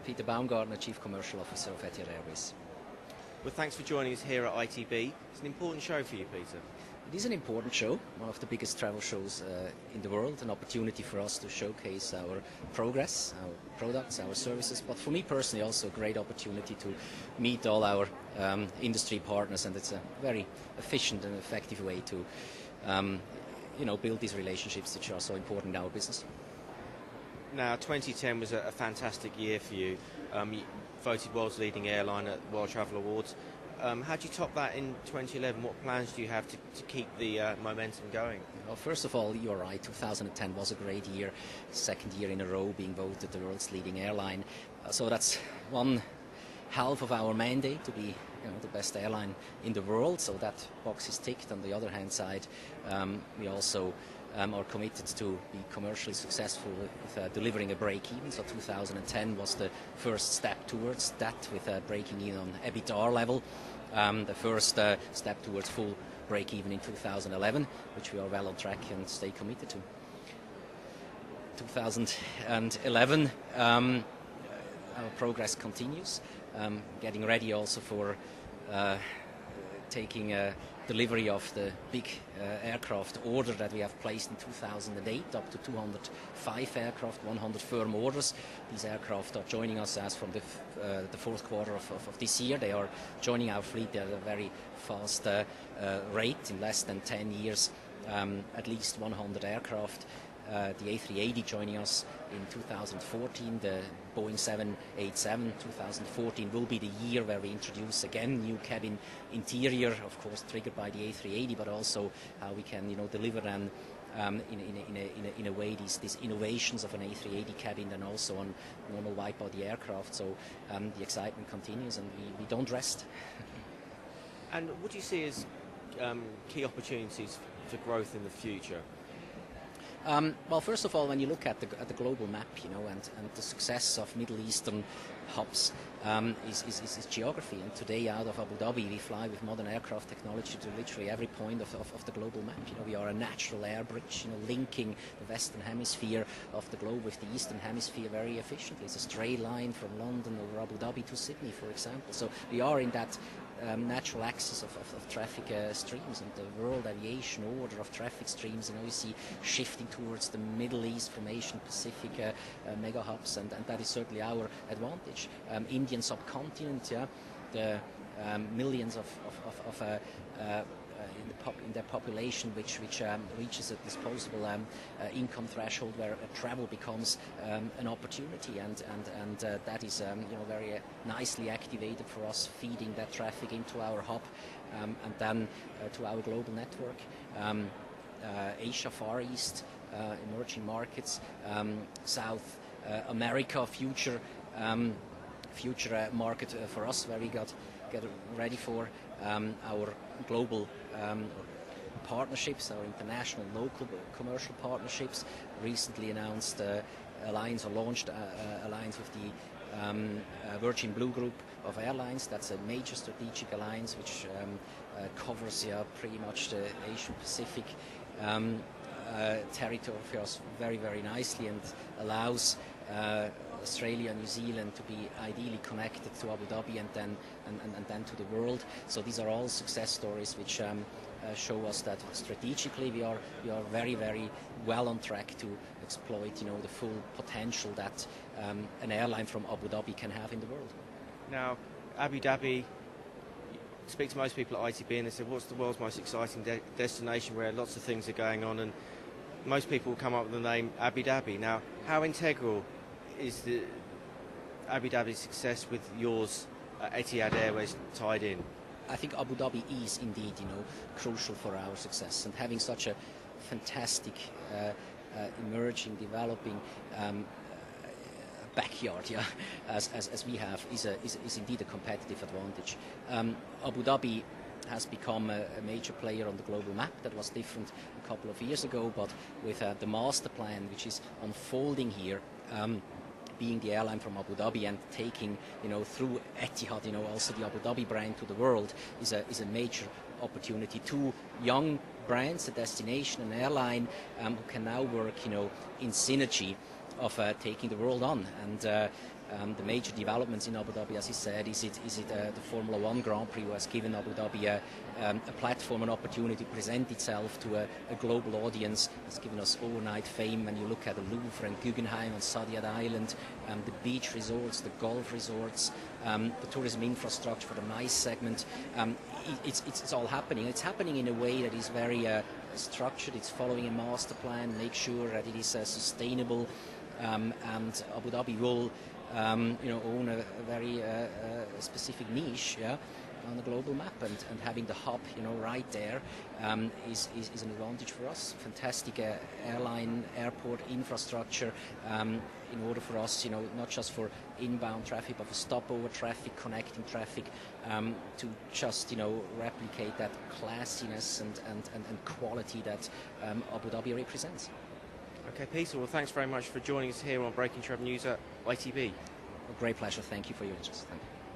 Peter Baumgartner, Chief Commercial Officer of Etihad Airways. Well, thanks for joining us here at ITB. It's an important show for you, Peter. It is an important show, one of the biggest travel shows in the world, an opportunity for us to showcase our progress, our products, our services, but for me personally also a great opportunity to meet all our industry partners, and it's a very efficient and effective way to build these relationships which are so important in our business. Now, 2010 was a fantastic year for you. You voted world's leading airline at World Travel Awards. How do you top that in 2011? What plans do you have to keep the momentum going? Well, first of all, you're right, 2010 was a great year, second year in a row being voted the world's leading airline. So that's one half of our mandate, to be the best airline in the world, so that box is ticked. On the other hand side, we also are committed to be commercially successful with delivering a break-even. So 2010 was the first step towards that, with breaking in on EBITDA level. The first step towards full break-even in 2011, which we are well on track and stay committed to. 2011, our progress continues, getting ready also for taking delivery of the big aircraft order that we have placed in 2008, up to 205 aircraft, 100 firm orders. These aircraft are joining us as from the fourth quarter of this year. They are joining our fleet at a very fast rate. In less than 10 years, at least 100 aircraft. The A380 joining us in 2014, the Boeing 787 2014 will be the year where we introduce again new cabin interior, of course triggered by the A380, but also how we can deliver them in a way these innovations of an A380 cabin and also on normal wide-body aircraft. So the excitement continues and we don't rest. And what do you see as key opportunities for growth in the future? Well, first of all, when you look at the global map, and the success of Middle Eastern hubs is geography. And today, out of Abu Dhabi, we fly with modern aircraft technology to literally every point of the global map. We are a natural air bridge, linking the Western Hemisphere of the globe with the Eastern Hemisphere very efficiently. It's a straight line from London over Abu Dhabi to Sydney, for example. So we are in that natural axis of traffic streams, and the world aviation order of traffic streams, you see shifting towards the Middle East from Asian Pacific mega hubs, and that is certainly our advantage. Indian subcontinent, the millions of in their population which reaches a disposable income threshold where travel becomes an opportunity, and that is very nicely activated for us, feeding that traffic into our hub and then to our global network. Asia, Far East, emerging markets, South America, future market for us, where we get ready for our global partnerships, our international local commercial partnerships. Recently announced alliance or launched alliance with the Virgin Blue Group of airlines. That's a major strategic alliance which covers pretty much the Asian Pacific territory for us very, very nicely, and allows Australia and New Zealand to be ideally connected to Abu Dhabi and then to the world. So these are all success stories which show us that strategically we are very, very well on track to exploit the full potential that an airline from Abu Dhabi can have in the world. Now, Abu Dhabi, speak to most people at ITB and they say, what's the world's most exciting destination where lots of things are going on, and most people will come up with the name Abu Dhabi. Now, how integral is the Abu Dhabi success with yours, Etihad Airways, tied in? I think Abu Dhabi is indeed, crucial for our success, and having such a fantastic, emerging, developing backyard, as we have, is indeed a competitive advantage. Abu Dhabi has become a major player on the global map. That was different a couple of years ago, but with the master plan which is unfolding here, being the airline from Abu Dhabi and taking through Etihad also the Abu Dhabi brand to the world is a major opportunity. Two young brands, a destination, an airline who can now work in synergy of taking the world on, and The major developments in Abu Dhabi, as he said, is it the Formula One Grand Prix, who has given Abu Dhabi a platform, an opportunity to present itself to a global audience. It's given us overnight fame when you look at the Louvre and Guggenheim on Saadiyat Island, the beach resorts, the golf resorts, the tourism infrastructure for the MICE segment. It's all happening. It's happening in a way that is very structured. It's following a master plan, make sure that it is sustainable, and Abu Dhabi will own a very specific niche, on the global map, and having the hub, right there, is an advantage for us. Fantastic airline, airport infrastructure, in order for us, not just for inbound traffic, but for stopover traffic, connecting traffic, to just, replicate that classiness and quality that Abu Dhabi represents. Okay, Peter, well, thanks very much for joining us here on Breaking Travel News at ITB. A great pleasure. Thank you for your interest. Thank you.